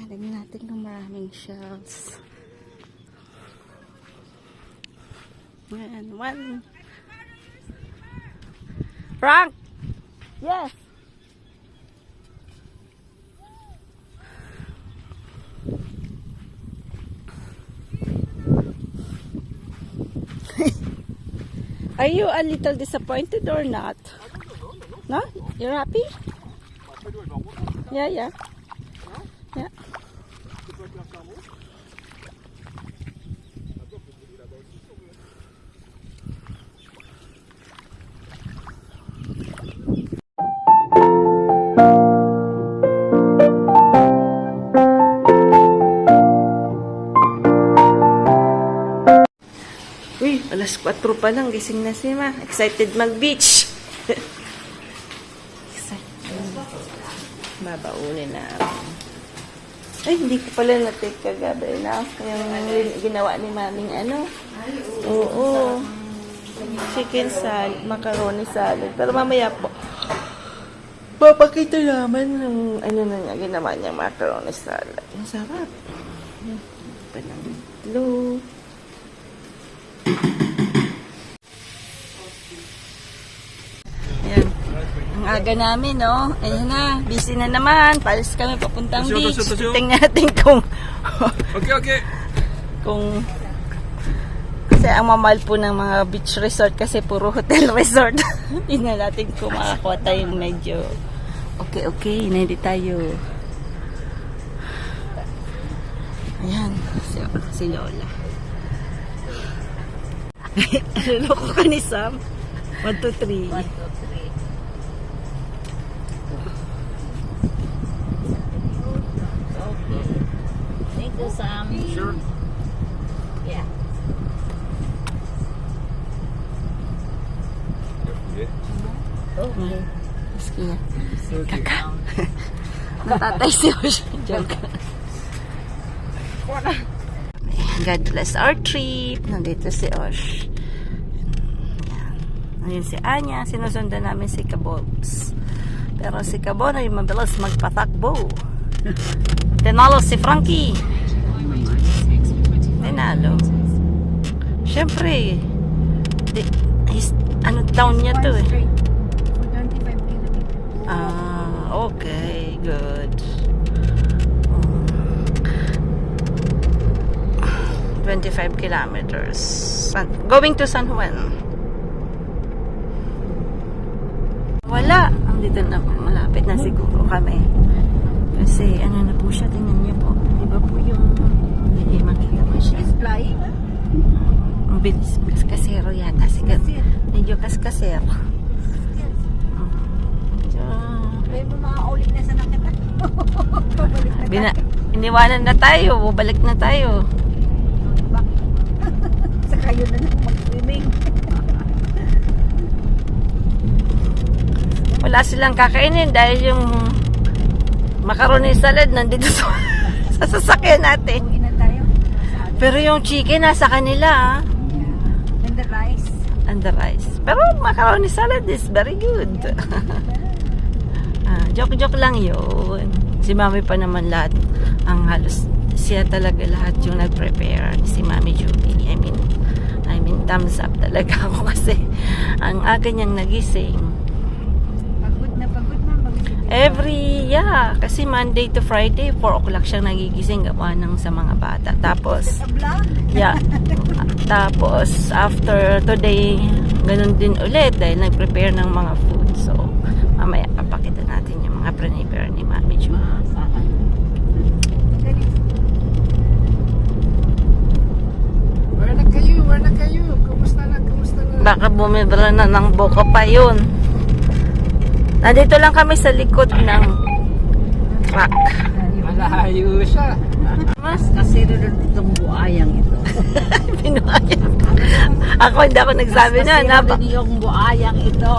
Tingnan natin kung maraming shells. Ayan, one. Frank! Yes! Are you a little disappointed or not? No? You're happy? Yeah, yeah. Yeah. Uy, alas 4 pa lang. Gising na si Ma. Excited mag-beach. Excited. Babaunin na. Ay, hindi ko pala na-take kagabi na. Yung ginawa ni Maming ano. Oo. Chicken salad, macaroni salad. Pero mamaya po, papakita naman ng ano na nga ginawa niya macaroni salad. Ang sarap. Pananglo. Ayan. Ang aga namin, no? Ayan na. Busy na naman. Palis kami papuntang beach. Tingnan natin kung Okay. kung kasi ang mamahal po ng mga beach resort kasi puro hotel resort. Tingnan natin kung makakuha tayong medyo okay. Na hindi tayo. Ayan. Si Lola. Loko ka ni Sam. 1, 2, 3. 1, 2, 3. Okay. Thank you, Sam. Sure. Yeah. Okay. Maski yan. Okay. Natatay si Osh. Joke. God bless our trip. Nandito si Osh. Ayun si Anya. Sinusundan namin si Kabobs. Pero si Kabon ay mabilis magpatakbo. Tinalo si Frankie. Tinalo. Siyempre, ano town niya to eh. Okay, good. 25 kilometers. Going to San Juan. Wala. Dito na, malapit na siguro kami. Kasi ano na po siya, tingnan niyo po. Diba po yung hindi makita mo siya. She's flying? Ang bilis. Kaskasero yata. Medyo kaskasero. May mga ulit na sa nakita. Pabalik na tayo. Iniwanan na tayo. Bubalik na tayo. Sa kayo na lang mag-swimming. Wala silang kakainin dahil yung macaroni salad nandito sa sasakyan natin. Uwi na tayo. Pero yung chicken nasa kanila. And the rice. And the rice. Pero macaroni salad is very good. Joke lang yun. Si Mami pa naman lahat. Ang halos siya talaga lahat yung nag-prepare. Si Mami Judy. I mean thumbs up talaga ako kasi ang aga niyang nagising. Pagod na. Kasi Monday to Friday 4 o'clock siyang nagigising gawa ng sa mga bata. Tapos Sa vlog. tapos after today ganun din ulit dahil nag-prepare ng mga food. So mamaya papakita natin yung mga prepare ni Mami Ju. Where na kayo? Kumusta na? Baka bumibra na ng boka pa yun. Nandito lang kami sa likod ng truck. Malayo siya. Mas Kasi rin itong buayang ito. pinuhaya. Ako hindi ako nagsabi na. Kasi rin yung buayang ito.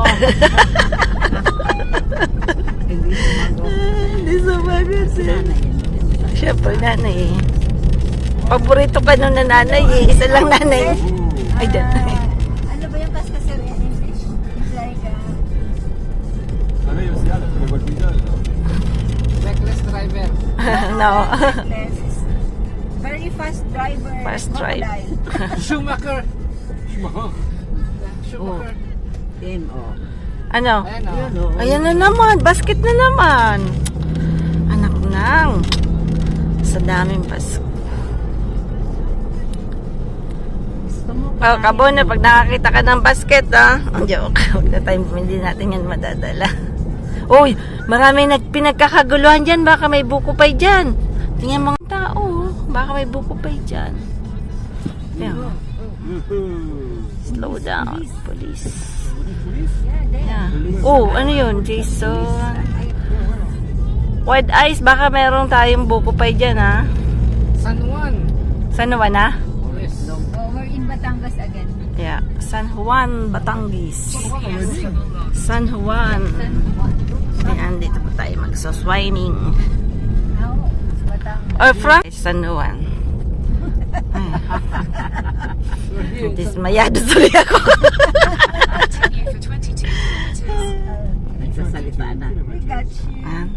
Hindi sumagot. Hindi sumagot siya. Nanay yan. Siyempre, nanay eh. Paborito ka nung na nanay eh. Isa lang nanay. Ay, Ano ba yung kaskasir in English? It's like, Ano yung siya? Reckless driver. no? Very fast driver. Fast drive. crocodile. Schumacher. Schumacher. Yan, oh. Ano? Ayan o. Yun, oh. Ayan na naman, basket na naman. Anak nang. Sa daming basket. Gusto mo Oh, Kabona, pag nakakita ka ng basket, ang joke. Huwag na tayo, hindi natin yan madadala. Uy, marami pinagkakaguluhan dyan. Baka may buko pay dyan. Tingnan mga tao. Baka may buko pay dyan. Ayan. Slow down, police. Yeah. Oh, ano yun, Jason? Wide eyes, baka meron tayong buko pay dyan, ha? San Juan. San Juan, ha? Yes. Oh, we're in Batangas again. Yeah, San Juan, Batangas. San Juan. Ayan, dito po tayo magso-swimming. Oh, Batangas. Or from San Juan. Dismayado tuloy ako. Nagsasalita na. We got you. Ayan.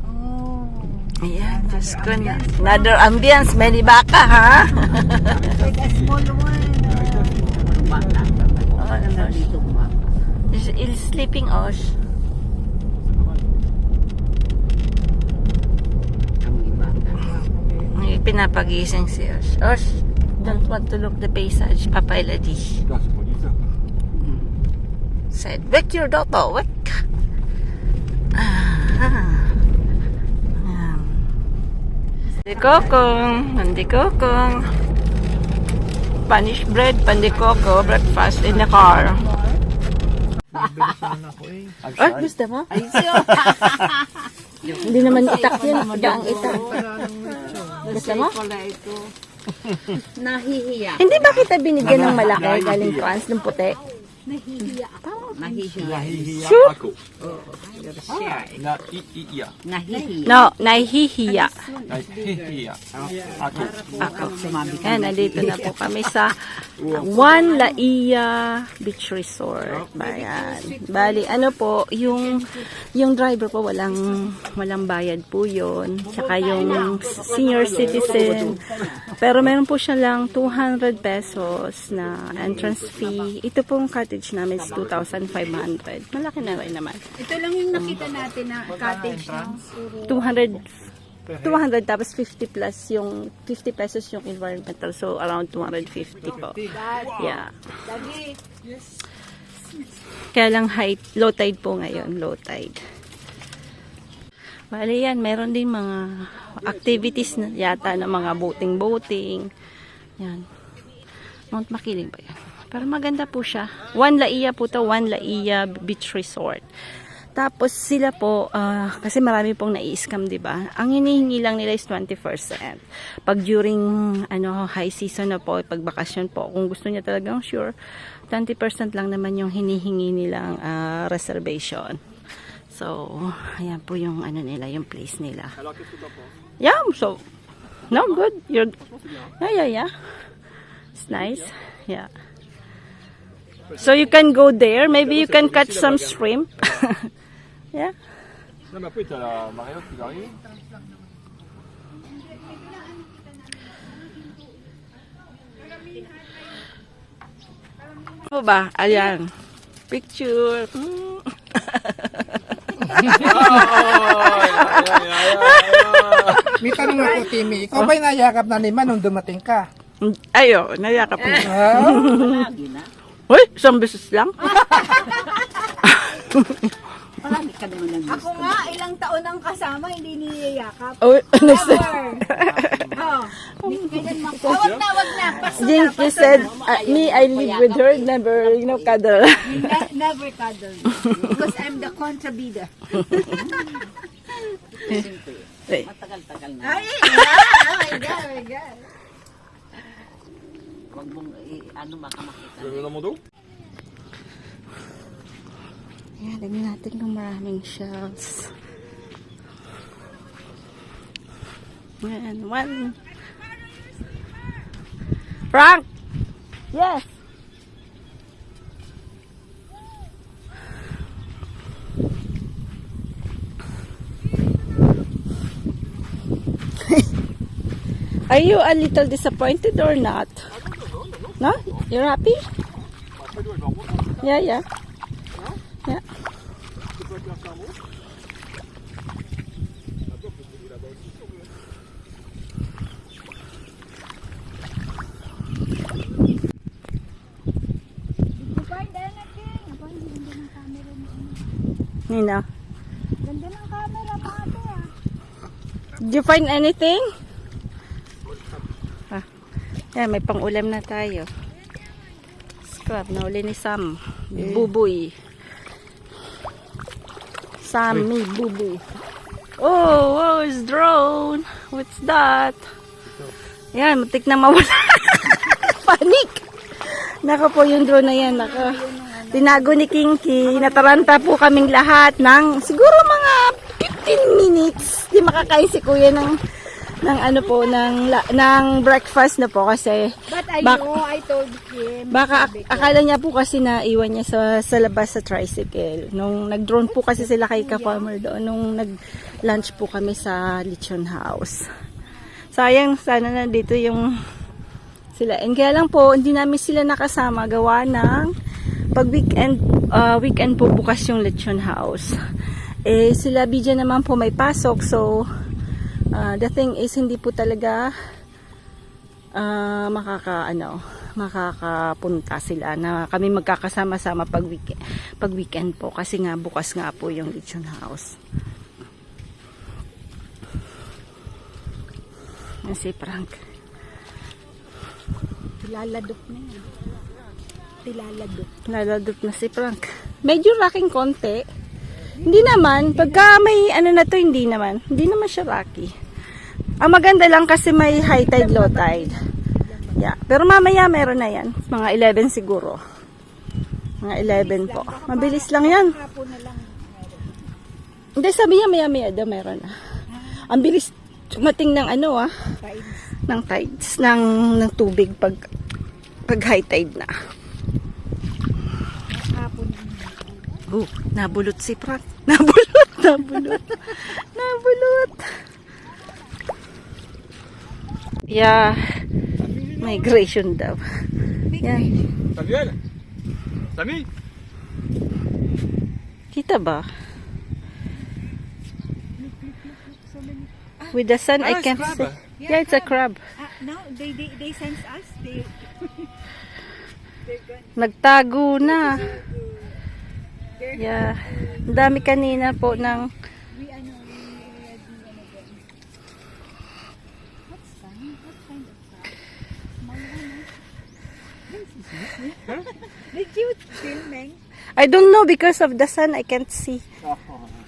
Oh. Ayan, Diyos ko na. Another ambience, many baka, ha? Like a small one. Baka. Is sleeping, Osh. May pinapagising si Osh. Osh, don't want to look the paysage, Papa Eladi. Said, wake your daughter, wake. Pandikokong. Spanish bread, pandikoko, breakfast in the car. Ay, gusto mo? Hindi naman itak yun. Gaang itak. Gusto mo? Nahihiya. Hindi ba kita binigyan ng malaki galing France ng puti? Nahihiya ako. Nahihiya. Sure? Nahihiya. Nahihiya. No, nahihiya. Nahihiya. Ako. Ako. Ayan, nandito na po kami sa One Laia Beach Resort. Ayan. Bali, ano po, yung driver po walang bayad po yun. Tsaka yung senior citizen. Pero meron po siya lang 200 pesos na entrance fee. Ito pong cottage namin is 2,500. Malaki na rin naman. Ito lang yung nakita natin na cottage. No? 200 tapos 50 plus yung 50 pesos yung environmental, so around 250 po. Yeah. Kaya lang low tide po ngayon, low tide. Bali yan, meron din mga activities na yata ng mga boating. Yan. Mount Makiling ba yan? Pero maganda po siya. One Laia po to, One Laia Beach Resort. Tapos sila po, kasi marami pong nai-scam, diba? Ang hinihingi lang nila is 20%. Pag during high season na po, pag bakasyon po, kung gusto niya talagang sure, 20% lang naman yung hinihingi nilang reservation. So, ayan po yung nila, yung place nila. Yeah, so, no, good. Yeah. It's nice. Yeah. So you can go there. Maybe you can catch some shrimp. Yeah. Non, mais après, t'as la Mariotte qui va arriver. Ano ba? Ayan. Picture. May tanong ako, Timmy. Ikaw ba'y nayakap na ni Man nung dumating ka? Ayo, nayakap mo. Lagi na. Uy, isang beses lang. Marami ka naman ng gusto. Ako nga, ilang taon ang kasama, hindi niyayakap. Oh, Never. Wag na. Jinky said, me, I live with her, never, cuddle. Never cuddle. Because I'm the contrabida. Matagal-tagal na. Ay, oh my God. Huwag mong, makamakita. Dans mon dos. Ayan, lagyan natin kung maraming shells. Ayan, one. Frank! Yes! Are you a little disappointed or not? No? You're happy? Yeah, yeah. Yeah. You find anything? Aba, ang ganda ng camera mo. Nina, Ganda ng camera mo ate ah. did you find anything? Ah. Yeah, may pang-ulam na tayo. Scrap, nahuli ni Sam. Buboy. Sammy, buboy. Oh, wow, it's drone. What's that? Yan, matik na mawala. Panik! Naka po yung drone na yan. Naka. Tinago ni Kinky. Nataranta po kaming lahat ng siguro mga 15 minutes. Di makakain si Kuya ng ano po, ng breakfast na po kasi But I Bak- know, I told him. baka akala niya po kasi na iwan niya sa labas sa tricycle. Nung nag-drone po kasi sila kay ka-farmer doon, nung nag-lunch po kami sa Lechon House. Sayang, sana nandito yung sila. And kaya lang po, hindi namin sila nakasama gawa ng pag weekend po bukas yung Lechon House. Eh, sila Bija naman po may pasok, so the thing is, hindi po talaga makakapunta sila na kami magkakasama-sama pag weekend po kasi nga bukas nga po yung Lechon House. Yan si Frank. Tilaladok na yan. Tilaladok. Laladot na si Frank. Medyo rocking konti. Hindi naman, pagka may ano na to, hindi naman siya rocky. Ang maganda lang kasi may high tide, low tide. Yeah. Pero mamaya meron na yan. Mga 11 siguro. Mga 11 po. Mabilis lang yan. Hapon na lang. Hindi, sabi niya maya daw meron na. Ang bilis tumating ng ano Tides. ng tides, ng tubig pag high tide na. Hapon na. Nabulot si Frank. Nabulot. Yeah. Migration daw. Yan. Samuel? Samy? Kita ba? With the sun, I it's can't crab, see. ah. Yeah, it's a crab. No, they sense us. They're gone. Nagtago na. Yeah. Ang dami kanina po ng... We do ano doon. What's sun? What kind of sun? Small one, Did you filming? I don't know because of the sun, I can't see.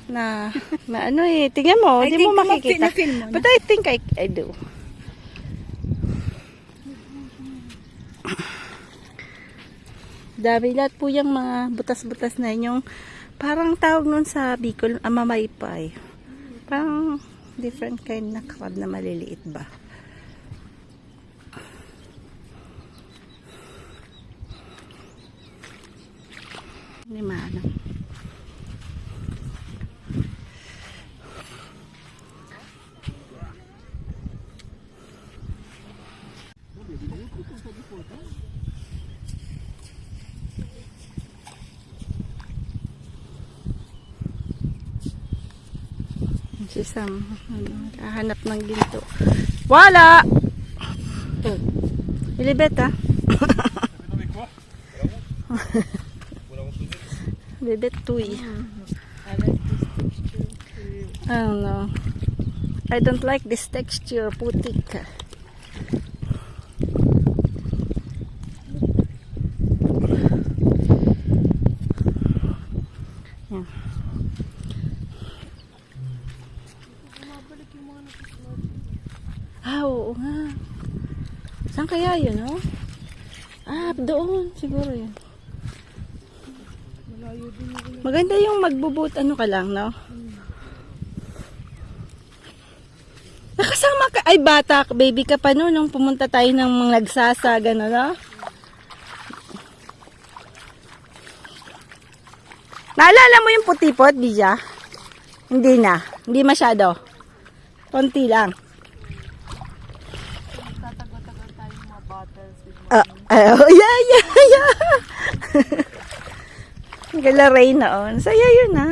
Na ano eh. Tingnan mo, I hindi mo think makikita. na-film mo na. But I think I do. Dami lahat po yung mga butas-butas na yun. Yung parang tawag nun sa Bicol, amamaypay. Parang different kind na crab na maliliit ba. Hindi maalam. Si Sam, hahanap ng ginto. Wala! Ilibet ah. Libet tuy. I don't know. I don't like this texture, putik. Yan. Oo nga. Saan kaya yun, no? Doon. Siguro yun. Maganda yung magbubut, ano ka lang, no? Nakasama ka, ay bata, baby ka pa no, nung pumunta tayo ng mga nagsasa, gano'n, no? Naalala mo yung putipot, Bija? Hindi na. Hindi masyado. Konti lang. Oh, yeah. Gala Ray noon. Saya yun, ha?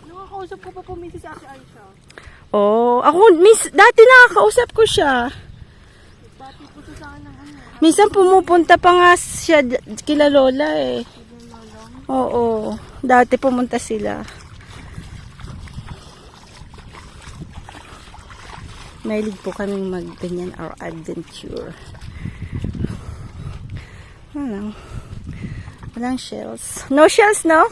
Nakakausap ko pa po minsan si Ate Aisha. Oh, ako, dati nakakausap ko siya. Dati po siya sa akin ng ano. Minsan pumupunta pa nga siya kila Lola eh. Oo, dati pumunta sila. Mahilig po kaming magganyan our adventure. Walang shells. No shells, no?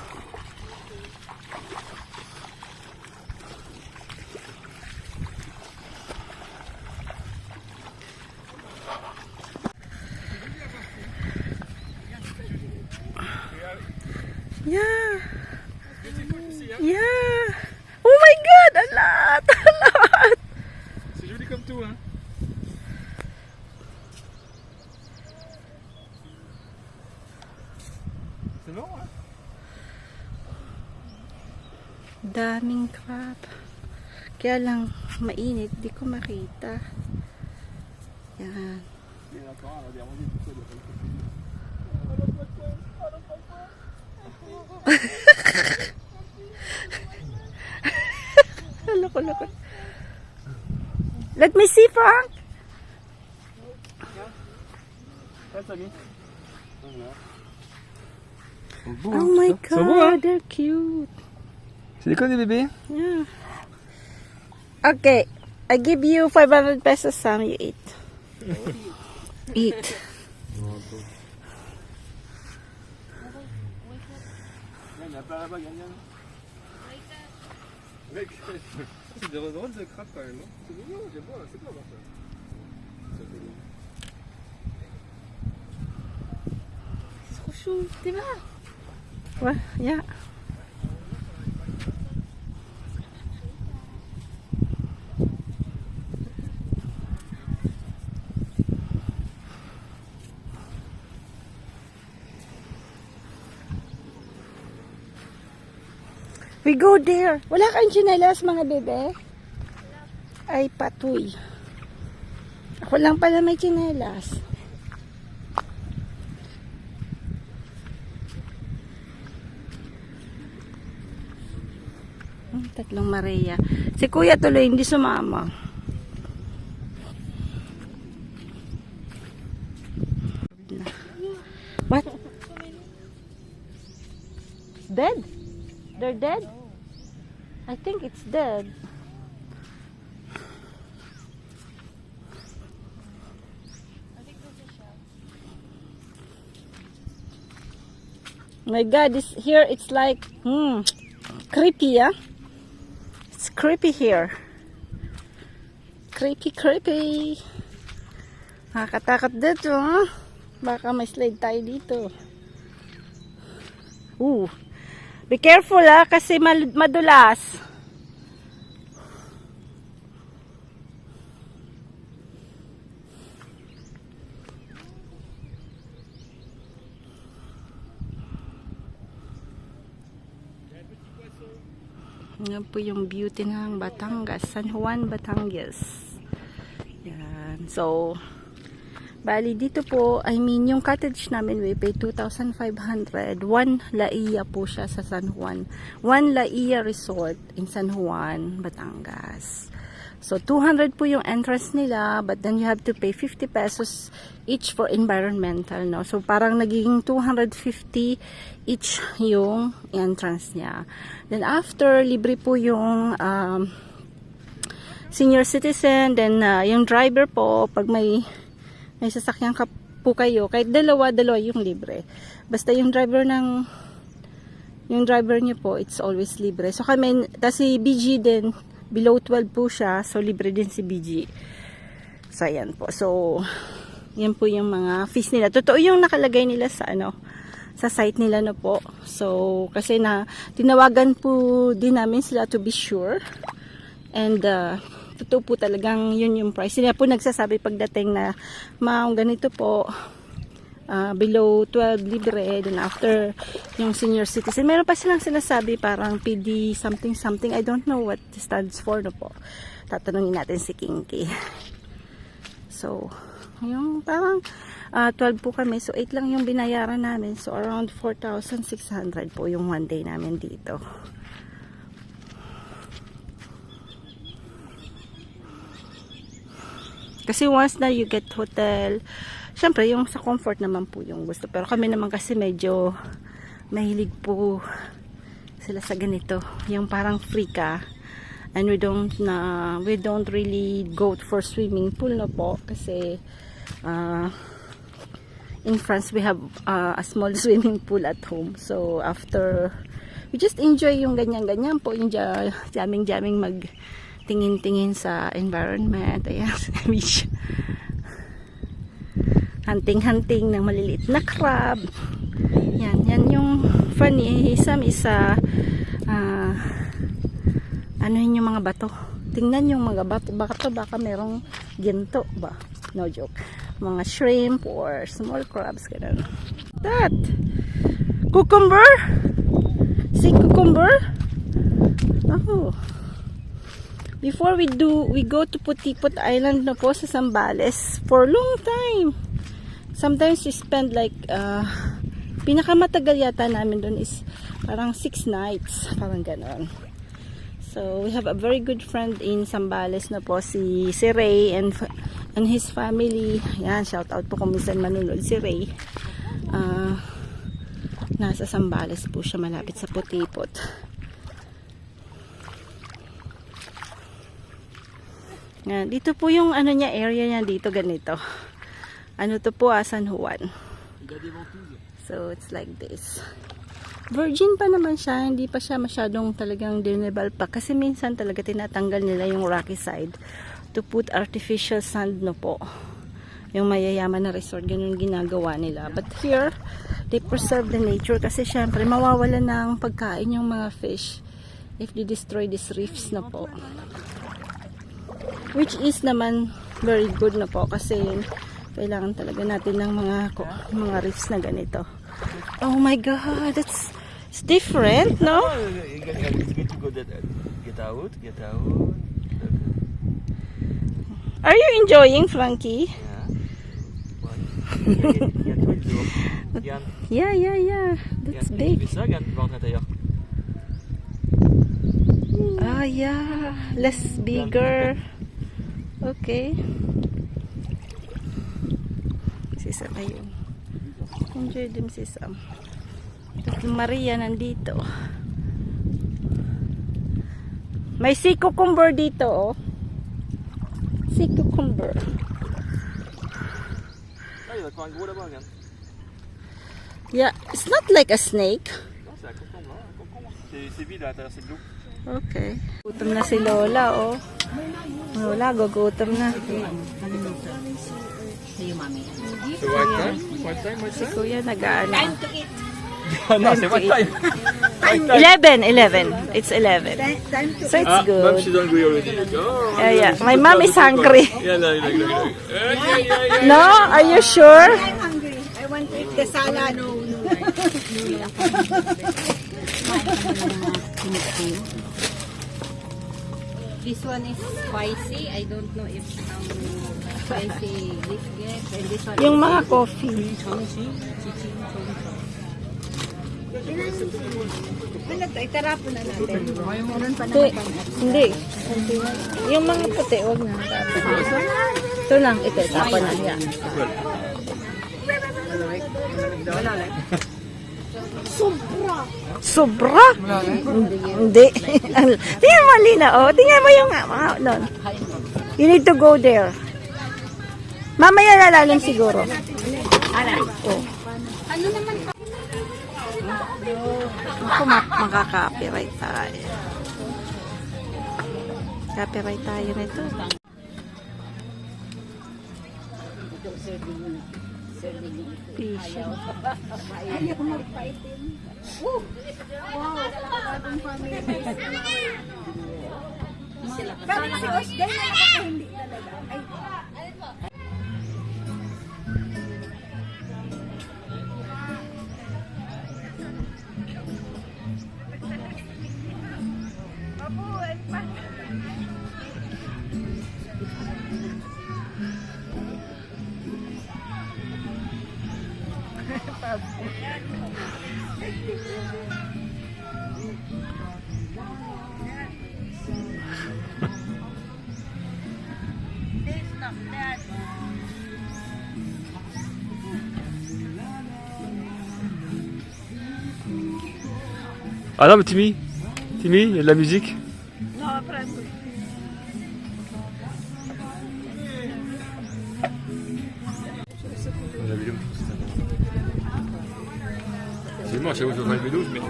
Yeah. Yeah. Oh my God, a lot. C'est joli comme tout, hein. C'est long, hein. Daming crab. Kaya lang mainit, di ko makita. Yan. Il y en a encore un, là, derrière moi, tout ça, il y a pas Loko. Let me see, Frank. de- Samy. Oh my God, they're cute. C'est des quoi des bébés? Yeah. Okay, I give you 500 pesos, Sam. You eat. Eat. Il y en a pas là-bas, gagne. Mec, c'est des drôles de crabe quand même, non? C'est mignon, j'aime bien, c'est pas ça. C'est trop chou, t'es là? Ouais, yeah. We go there. Wala kang tsinelas, mga bebe? Ay, patuy. Ako lang pala may tsinelas. Tatlong Maria. Si Kuya tuloy hindi sumama. What? Dead? They're dead? I think it's dead. My God, this here it's like creepy, yeah? It's creepy here. Creepy. Nakakatakot dito, ha? Baka may slide tayo dito. Be careful, ha? Kasi madulas. Yan po yung beauty ng Batangas, San Juan, Batangas. Yan. So, bali dito po, yung cottage namin, we pay 2,500. One Laia po siya sa San Juan. One Laia Resort in San Juan, Batangas. So, 200 po yung entrance nila, but then you have to pay 50 pesos each for environmental, no? So, parang nagiging 250 each yung entrance niya. Then, after, libre po yung senior citizen, then yung driver po, pag may sasakyan ka po kayo, kahit dalawa yung libre. Basta yung driver niyo po, it's always libre. So, kami, tas si BG din, below 12 po siya, so libre din si BG. So, ayan po. So, yan po yung mga fees nila. Totoo yung nakalagay nila sa sa site nila no po. So, kasi tinawagan po din namin sila to be sure. And, totoo po talagang yun yung price. Sila po nagsasabi pagdating na, ma'am, ganito po, below 12 libre, then after yung senior citizen. Meron pa silang sinasabi parang PD something. I don't know what it stands for no po. Tatanungin natin si Kinky. So, Yung parang 12 po kami. So 8 lang yung binayaran namin. So around 4,600 po yung one day namin dito. Kasi once na you get hotel, syempre yung sa comfort naman po yung gusto. Pero kami naman kasi medyo mahilig po sila sa ganito. Yung parang free ka. And we don't really go for swimming pool na po. Kasi in France we have a small swimming pool at home. So after, we just enjoy yung ganyan-ganyan po. Yung jamming-jamming tingin-tingin sa environment. Ayan, hunting-hunting ng maliliit na crab. Yan yung funny. Isam isa, ano yun yung mga bato. Tingnan yung mga bato. Baka merong ginto ba? No joke. Mga shrimp or small crabs. Ganun. That! Cucumber? See cucumber? Oh. Before we go to Putiput Island na po sa Zambales for long time. Sometimes we spend like pinakamatagal yata namin doon is parang 6 nights, parang ganon. So we have a very good friend in Zambales na po, si Ray and his family. Yan, shout out po kung minsan manunod si Ray. Nasa Zambales po siya, malapit sa Putiput. Yan, dito po yung ano niya, area niya dito ganito. Ano to po, San Juan. So it's like this. Virgin pa naman siya, hindi pa siya masyadong talagang dinebal pa. Kasi minsan talaga tinatanggal nila yung rocky side to put artificial sand no po. Yung mayayaman na resort, ganun ginagawa nila. But here, they preserve the nature kasi syempre mawawala ng pagkain yung mga fish if they destroy these reefs na po. Which is naman very good na po kasi kailangan talaga natin ng mga reefs na ganito. Oh my god, it's different, no? It's good to go that get out. Are you enjoying, Frankie? Yeah. That's big. Ah, yeah. Less bigger. Okay. Si Sam, ayun. Enjoy din si Sam. Tapos Maria nandito. May sea cucumber dito, oh. Sea cucumber. Yeah, it's not like a snake. C'est vide à l'intérieur, c'est de l'eau. Okay. Gutom na si Lola, oh. Lola, gugutom na. So what time? Si Kuya nag-ano. No, c'est what time? 11. It's 11. So it's good. Mom, she's hungry already. Oh, Yeah. My mom is hungry. yeah, no. No? Are you sure? I'm hungry. I want to eat the salad. No. This one is spicy. I don't know if spicy this get. And this one Yung mga coffee. Ano to? Itarapon na natin. Meron pa Hindi. naman. Hindi. Yung mga puti, huwag na. Ito lang. Ito. Tapon na. Yeah. Sobra? Hindi. Tingnan mo, Lina. Oh. Tingnan mo yung mga doon. You need to go there. Mamaya lalalim siguro. Oh. ano naman Ako, makaka-copyright tayo. Copyright tayo nito. Fishing. Ay, ako mag-fighting. Wow! Bagong family. Parang si Osh, dahil na ako hindi talaga. Ay, Ah non, mais Timmy, il y a de la musique. La vidéo, c'est moi, à chaque fois que je fais une vidéo, je mets.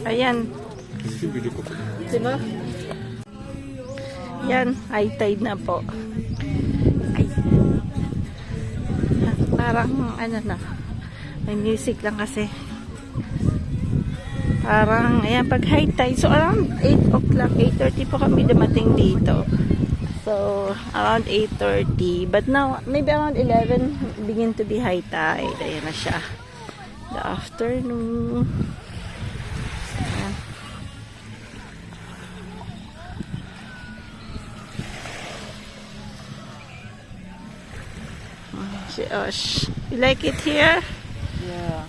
Ayan. C'est une vidéo qu'on fait. Diba? Yan, high tide na po. Ay. Parang ano na. May music lang kasi. Parang, ayan, pag high tide. So, around 8 o'clock, 8:30 po kami dumating dito. So, around 8:30. But now, maybe around 11, begin to be high tide. Ayan na siya. The afternoon. Ayan. Si Osh. You like it here? Yeah.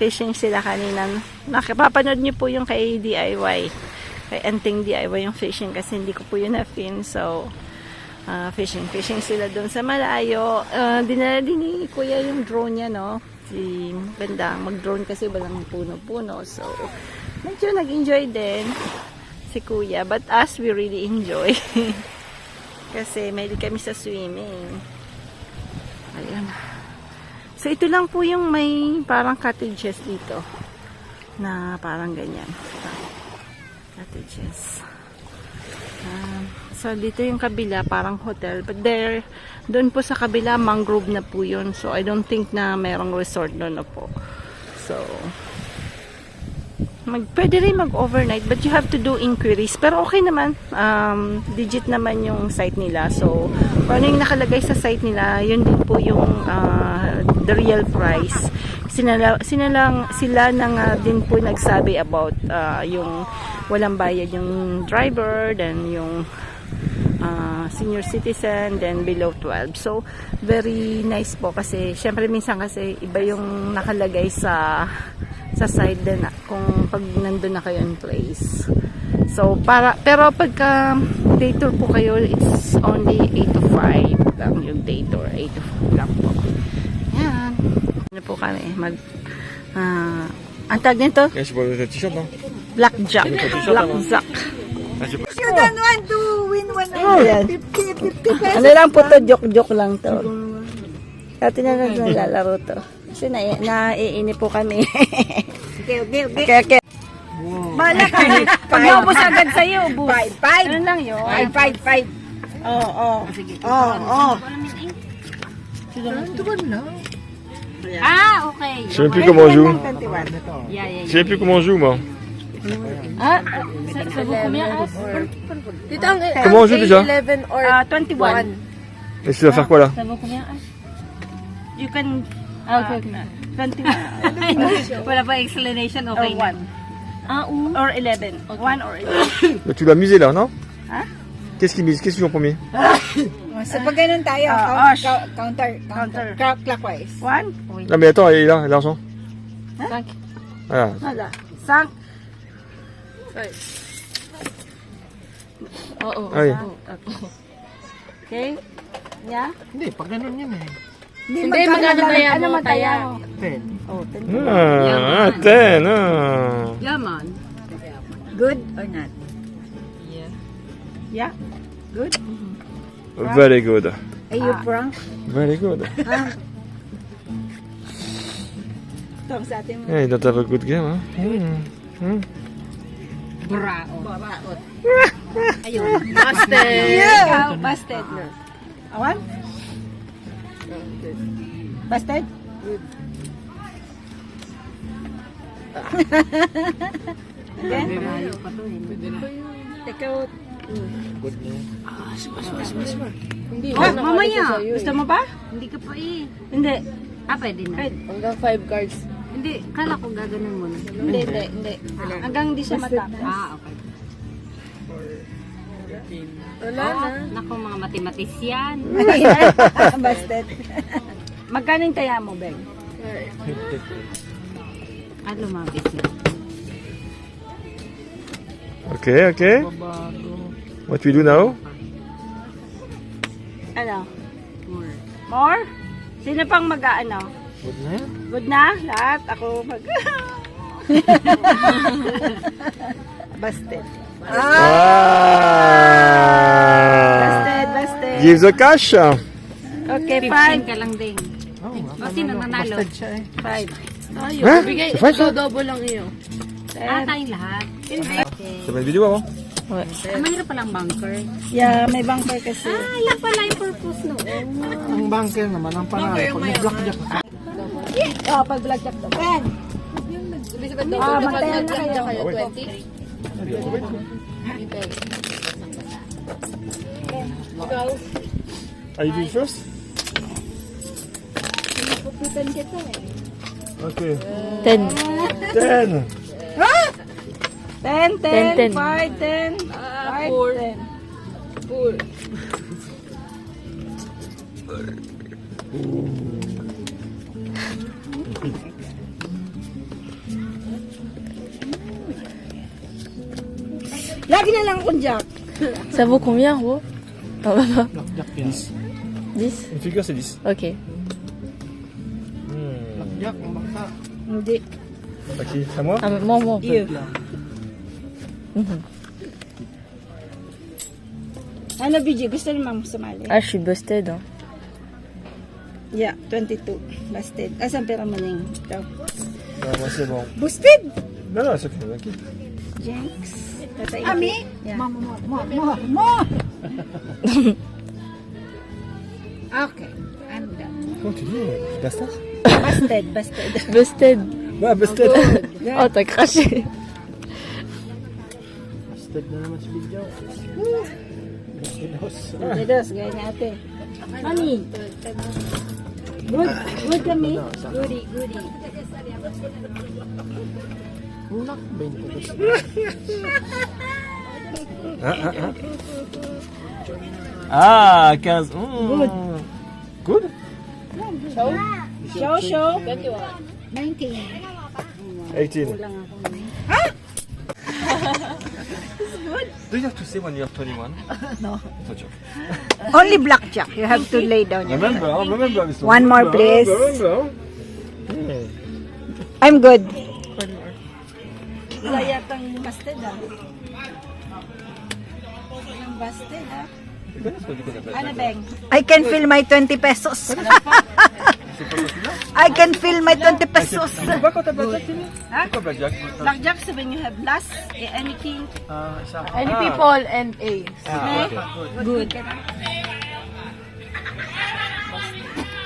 Fishing sila kanina. Nakapapanood niyo po yung kay DIY. Kay Anting DIY yung fishing kasi hindi ko po yun na-film. So, fishing sila doon sa malayo. Dinala din ni Kuya yung drone niya, no? Si Bandang mag-drone kasi walang puno-puno. So, medyo nag-enjoy din si Kuya. But us, we really enjoy. Kasi mahilig kami sa swimming. Ayan. So, ito lang po yung may parang cottages dito. Na parang ganyan. Cottages. So, dito yung kabila, parang hotel. But there, doon po sa kabila, mangrove na po yun. So, I don't think na merong resort doon na po. So, pwede rin mag-overnight, but you have to do inquiries. Pero okay naman. Legit naman yung site nila. So, kung ano yung nakalagay sa site nila, yun din po yung the real price. Sila na nga din po nagsabi about yung walang bayad yung driver, then yung senior citizen, then below 12. So, very nice po kasi, syempre minsan kasi iba yung nakalagay sa side din kung pag nandun na kayo in place. So, pero pagka day tour po kayo, it's only 8 to 5 lang yung day tour. 8 to 5 lang po. Yan. Ano po kami? Ang tag nito? Je sais pas, le t-shirt, non? Blackjack. Blackjack. Ah, je sais pas. You don't want to win Ayan. 50 pesos. Ano lang po to? Joke lang to. Dati na naglalaro to. Kasi naiinip po kami. Okay. Okay. Bala ka. Pag naubos agad sa'yo, ubos. 5. Ano lang yun? 5. Oo. Ah, okay. Je sais même plus comment on joue. 21. Yeah. Je sais même plus comment on joue, moi. Comment on joue déjà? 11 or 21. Et tu vas faire quoi là? You can... Okay. 21. Wala pa explanation, okay Or 1. Or 11. 1 or 11. Bah, tu dois miser là, non? Hein? Qu'est-ce qu'il mise? Qu'est-ce qu'ils ont en premier? So pag ganun tayo, Osh. counter. Clockwise. 1. Non mais attends, il est là, l'argent. 5. Voilà. Hala. 5. Oo. Ay. Okay? Yeah? Hindi, pag ganun yun eh. Hindi, magkano kaya Ano mo, mataya Taya? mo? 10. Oh, 10. Ah, ten, ah. Yaman. Good or not? Yeah? Good? Very good. Are you prank? Very good. Tong sa ating Yeah, you don't have a good game, huh? Braot. Ayun. Busted. Ikaw, busted. Awan? Busted? Again? Malayo pa to eh. Ikaw, Mamaya. gusto mo ba? Hindi ka pa eh. Hindi. Ah, pwede na. Hanggang 5 cards. Hindi, kala ko gaganon mo na. Hindi. Hanggang hindi siya matapos. Ah, okay. Wala na. Naku, mga matematisyan. Busted. Magkano yung taya mo, Beng? At lumabis na. Okay, okay. What we do now? Ano? More. More? Sino pang mag-ano? Good na yan. Good na? Lahat? Ako mag... Busted. Ah! Busted. Give the cash. Okay, 15 fine. ka lang din. O, sino nanalo? Busted siya eh. 5. Ayaw. Huh? Bigay. So five, Double lang iyo. Tayong lahat. Sa may video ako. Mahirap palang bunker. Yeah, may bunker kasi. Yan pala yung purpose noon. Ang banker naman, ang panalo. Pag nag-blackjack ka, Oh, pag blackjack daw. Ben! Ah, magtayan na kayo. 20. Are you doing first? Puputan kita eh. Okay. 10. 10. 10, 10, 10, 5, 10, 5, 10. Lagi na lang akong jack. Ça vaut combien, gros? blackjack yan. 10? Une figure, c'est 10. Ok. Blackjack, ang bangka. Hindi. À qui? À moi? Ah, moi. You. Ano, BG? Gusto naman mo sumali? Ah, je suis busted. Hein. Yeah, 22. Busted. Asan pera mo ning? Ikaw. Ah, moi, c'est bon. Busted? Non, non, c'est ok. Ok. Jinx. Tatay. Ami? Yeah. Okay. I'm done. Comment tu dis? Bastard? Busted. Busted. Ah, Bastard. Oh, t'as craché. Busted na naman si Bidyo. Dedos, gaya ni ate. Mami. Good kami. Goody. Unak, 22. Ah, 15. Good. Good? Show. 19. 18. Do you have to say when you have 21? No. It's a joke. Only blackjack. You have to lay down your Remember, remember. Mr. One more, please. Remember. I'm good. Wala yatang busted Walang busted Ano, Beng? I can feel my 20 pesos. I can feel my 20 pesos. C'est quoi quand t'as blackjack, Timmy? Huh? C'est quoi blackjack? Blackjack, so when you have last, any king. Isa ako. Any people and A. Ah, okay. Good.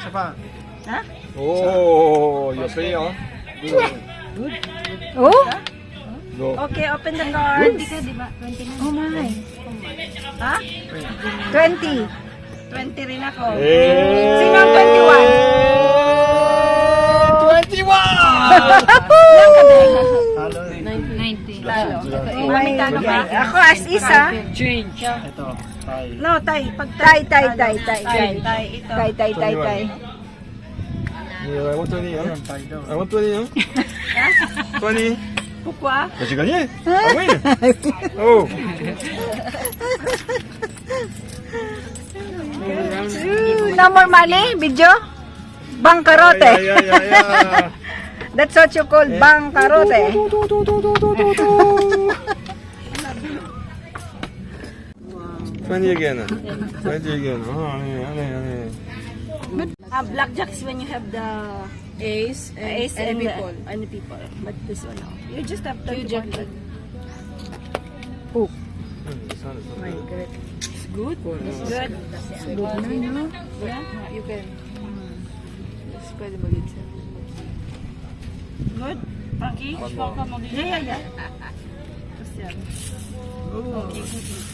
Isa pa. Oh, you're paying, hein? Oh? Go. Okay, open the cards. Di ba? 29. Oh my. Ha? 20. 20 rin ako. Sino ang 21? 21! Lang ka, Beng. Talo eh. 90. Talo. Mami, talo ba? Ako as isa. Ito, tay. No, tay. Pag tay. Tay. I want 20, hein? Ayan, tay daw. I want 20, hein? 20. Pourquoi? Bah, j'ai gagné. Ah oui. Oh. No more money, video? Bankarote. Yeah. That's what you call bankarote. 20 again. 20 again. Oh, allez. Blackjacks when you have the Ace ace and and people. any people. But this one, no. You just have to Jack. My God. It's good. Good. Yeah, you can. It's pwede mag-get siya. Good. Frankie? Yeah. Tapos yan.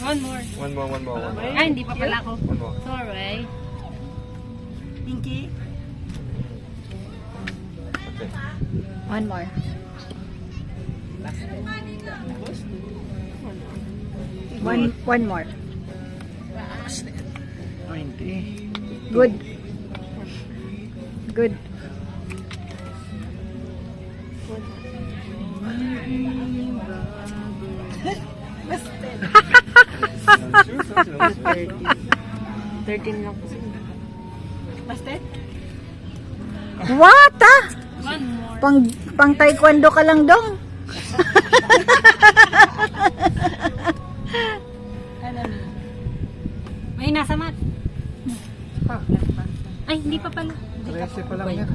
One more. One more. Ay, hindi pa pala ako. One more. Sorry. Pinky? Okay. One more. One more. 20. Good. Good. Shoes, that's it. 13 lang kasi. Bastet? What? Ah? Pang taekwondo ka lang dong. May nasa mat. Ay, hindi pa pala. 13 pa lang yan.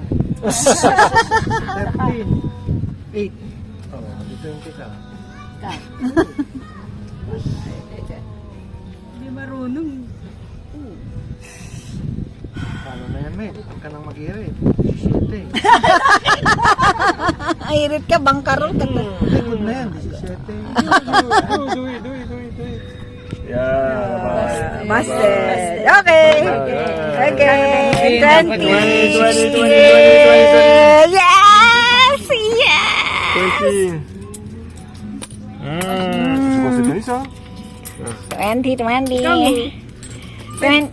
13. 8. Oh, di 20 ka. Hindi marunong. Paano na yan, mate? Huwag ka nang mag-irit. 17. Irit ka, bangkaro. Good na yan, 17. Do it. Yeah, Busted. Okay. Okay. 20. 20. Yes! Yes! 20. C'est bien ça? 20.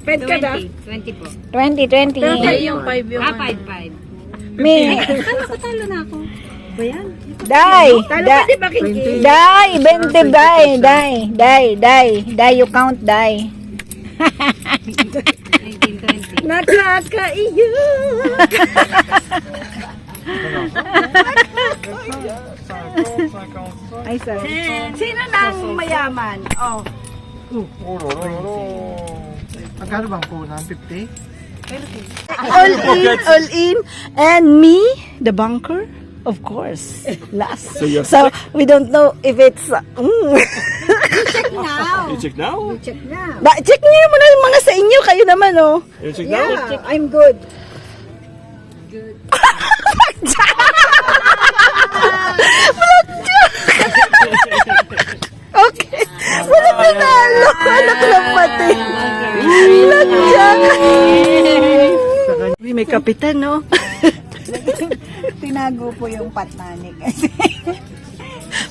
Pwede ka ba? 20 po. 20. Yung 5 yung 5. Me. Ano ko talo na ako? Die. Die. 20. Die. You count, die. 19, 20. Nakakaiyo. Ay, sorry. Sino nang mayaman? Oh. Oh là là là là. Magkano bang punan? 50? All in. And me, the bunker, of course, last. So we don't know if it's... Check now. You check now? Check na. Check niyo muna yung mga sa inyo. Kayo naman, oh. You check now? I'm good. Okay. Wala pinalo. Anak lang pati. Lagyan. May kapitan, no? Tinago po yung patnani kasi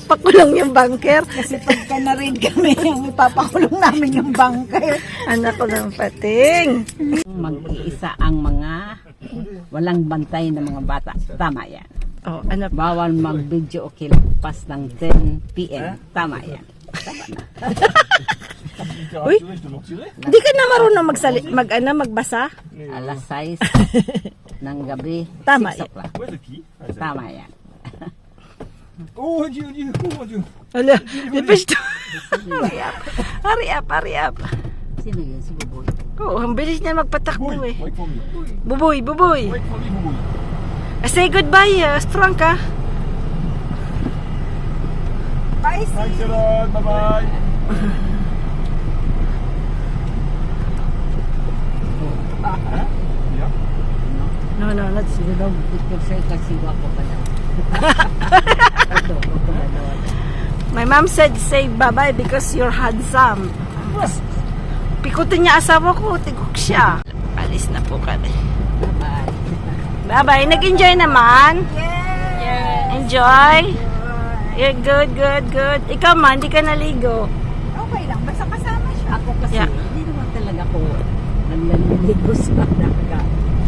Pakulong yung bunker. kasi pagka na-read kami yung ipapakulong namin yung bangkay. Anak ko ng pating. Mag-iisa ang mga walang bantay na mga bata. Tama yan. Oh, anak. Bawal mag-video o kilagpas ng 10 p.m. Tama yan. Uy, hindi ka na marunong magbasa? Alas 6 ng gabi. Tama 6 o'clock. Tama yan. Oh, Dieu. Wala, lipas to. Hurry up. Sino yun? Si Buboy. Oh, ang bilis niya magpatakbo eh. Wait for me. Buboy. Wait for me, Buboy. Say goodbye, strong ka. Thanks a lot. Bye-bye. No, not Siguro, picture kasi wako pa daw. My mom said say bye-bye because you're handsome. Pikutin niya asawa ko, tigok siya. Alis na po kami. Bye-bye. Bye-bye. Nag-enjoy naman? Enjoy? Yeah, good. Ikaw man, di ka naligo. Okay lang, basta kasama siya. Ako kasi, Yeah. hindi naman talaga ko naglaliligo sa dagat.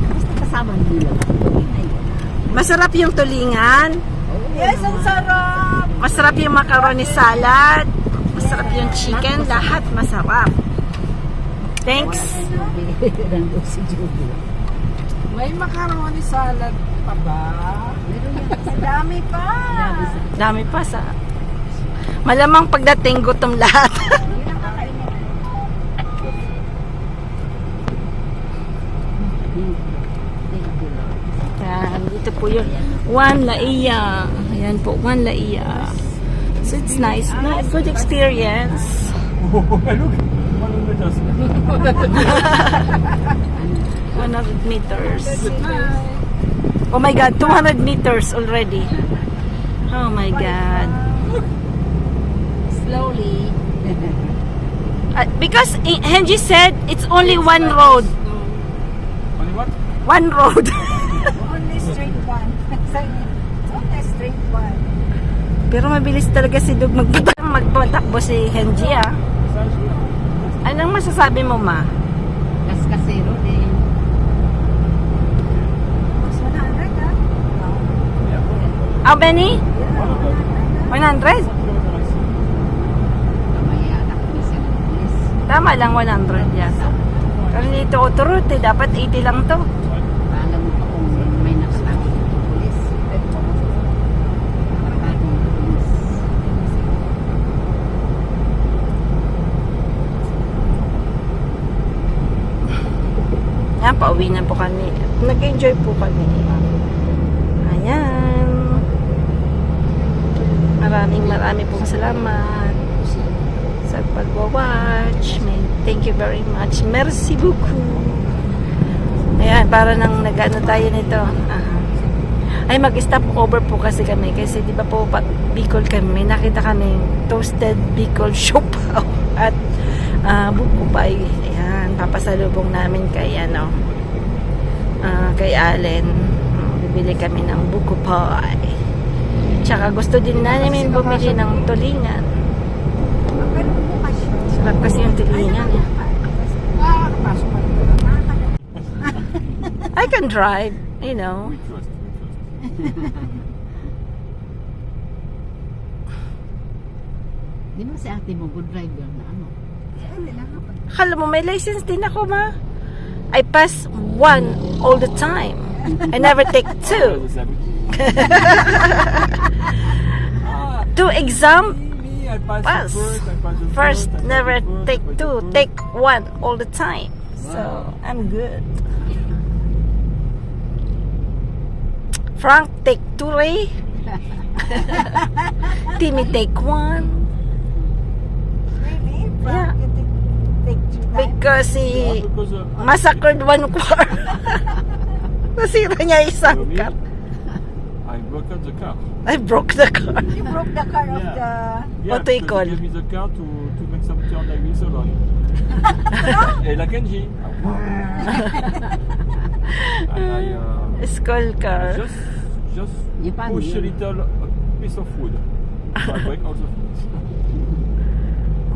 Basta kasama nila. Masarap yung tulingan. Yes, ang sarap! Masarap yung macaroni salad. Masarap yung chicken. Lahat masarap. Thanks. Nandun si Judy. May macaroni salad pa ba? Meron yan. Dami pa! Dami pa sa... Malamang pagdating gutom lahat. Yan, dito po yun. One Laia. Ayan po, One Laia. So it's nice. No, good experience. Oh, look. 100 meters. 100 meters. Oh my God, 200 meters already. Oh my God. Slowly. Because Henji said it's only one road. Only what? One road. Only straight one. Only straight one. Pero mabilis talaga si Dug magpatakbo si Henji ah. Anong masasabi mo, ma? Kasi Casero din. How many? 100? Kamaya anak ko siya ng pulis. Tama lang 100 yan. Pero dito uturot eh. Dapat 80 lang to. Alam mo pa kung may nakatawag ng pulis. Nakatawag ng pulis. Yan, pauwi na po kami. Nag-enjoy po kami. Ayan. Maraming pong salamat sa pag-watch. Thank you very much. Merci beaucoup. Ayan, para nang nag-ano tayo nito. Ay, mag-stop over po kasi kami. Kasi di ba po, Bicol kami. May nakita kaming toasted Bicol siopaw at buko pie. Ayan, papasalubong namin kay kay Allen. Bibili kami ng buko pie. Tsaka gusto din namin bumili ng tulingan. Sarap kasi yung tulingan. I can drive, you know. We trust. Di ba si ate mo good driver na ano? Akala mo may license din ako, ma? I pass 1 all the time. I never take 2. 2 exam, Me, I pass. pass the First, I never pass the take first, I 2. pass the Take 1 all the time. So, I'm good. Frank, take 2, Ray. Timmy, take 1. Yeah. Because he Because, massacred 1 car. Nasira niya isang me, car. I broke up the car. I broke the car. You broke the car of the... What do you because call? he gave me the car to make some turn like this alone. Et la Kenji. And I School car. just Ipan push a yun. little piece of wood. So I break all the things.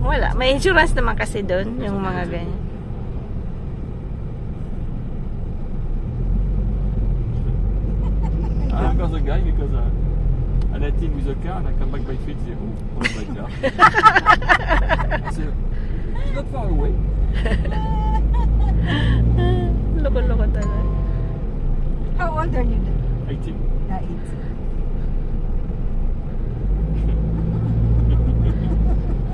Wala. May insurance naman kasi doon. Yung mga ganyan. I remember the guy because I let him with the car and I come back by feet. He said, "Oh, where's my car?" I said, "It's not far away." Loko-loko talaga. How old are you? 18. Na 18.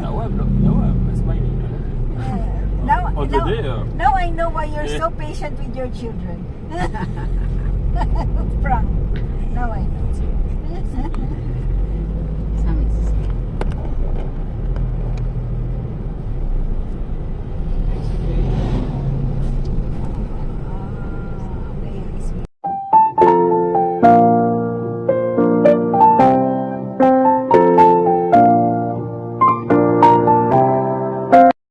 Now I'm smiling. Now, On the day, now I know why you're Yeah. so patient with your children. Frank, now I know.